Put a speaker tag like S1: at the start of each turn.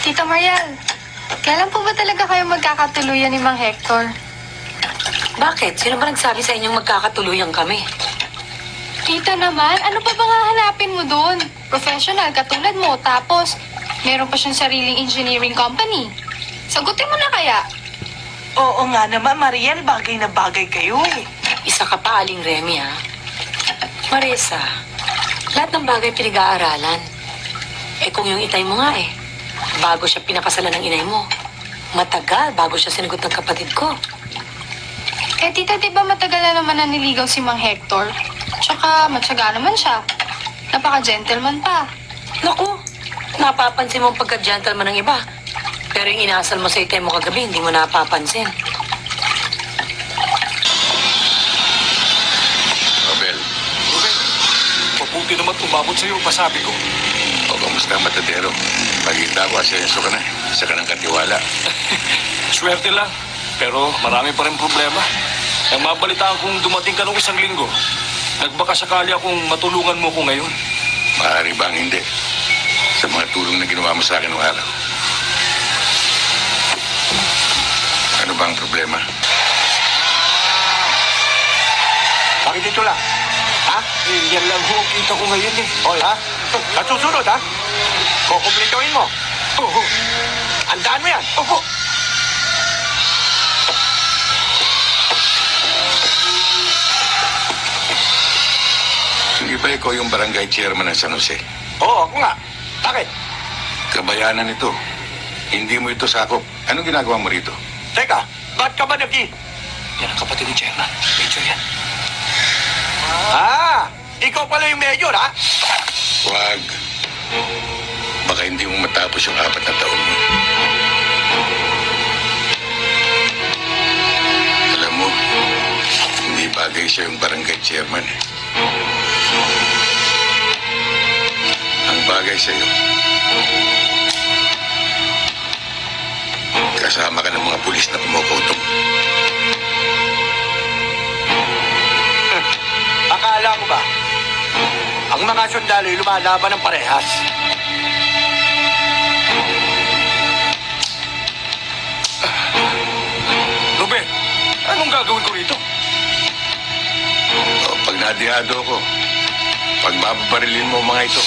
S1: Tita Mariel, kailan po ba talaga kayo magkakatuluyan ni Mang Hector?
S2: Bakit? Sino ba nagsabi sa inyong magkakatuluyan kami?
S1: Tita naman, ano pa bang hahanapin mo doon? Professional katulad mo, tapos meron pa siyang sariling engineering company. Sagutin mo na kaya?
S3: Oo nga naman, Mariel, bagay na bagay kayo eh.
S2: Isa ka pa, Aling Remy, ha? Marisa, lahat ng bagay pinag-aaralan. Eh kung yung itay mo nga bago siya pinakasalan ng inay mo, matagal bago siya sinagot ng kapatid ko.
S1: Eh tita, di ba matagal na naman naniligaw si Mang Hector? Tsaka matyaga naman siya. Napaka-gentleman pa.
S2: Naku, napapansin mo ang pagka-gentleman ng iba. Pero yung inasal mo sa itay mo kagabi, hindi mo napapansin.
S4: Abel,
S5: Ruben, mabuti naman tumabot sa'yo, pasabi ko.
S4: o kamusta ang matadero? Pagkita ko, asenso ka na. Isa ka ng katiwala.
S5: Swerte lang, pero marami pa rin problema. Ang mabalitaan kong dumating ka nung isang linggo, nagbaka sakali akong matulungan mo ko ngayon.
S4: Maaari bang hindi? Sa mga tulong na ginawa mo sa akin noong araw. Ano ba ang problema?
S6: Bakit dito lang? Ha?
S5: Yan lang ho, kita ko ngayon
S6: Hoy, ha? At susunod, ha? Kukumplitohin mo.
S5: Oo,
S6: Andaan mo yan.
S5: opo.
S4: Hindi ba ikaw yung barangay chairman ng San Jose?
S6: Oo, ako nga. Bakit?
S4: Kabayanan ito. Hindi mo ito sakop. Anong ginagawa mo rito?
S6: Teka, ba't ka ba
S5: Yan ang kapatid ni Chairman. Major yan.
S6: Ikaw pala yung mayor, ha?
S4: Huwag. Baka hindi mo matapos yung 4 na taon mo. Alam mo, hindi bagay siya yung barangay chairman. Ang bagay sa'yo, kasama ka ng mga pulis na kumukutong.
S6: Akala ko ba? Ang mga sundalo ay lumalaban ng parehas.
S5: Ruben, anong gagawin ko rito?
S4: O, pag nadihado ko, pag bababarilin mo mga ito,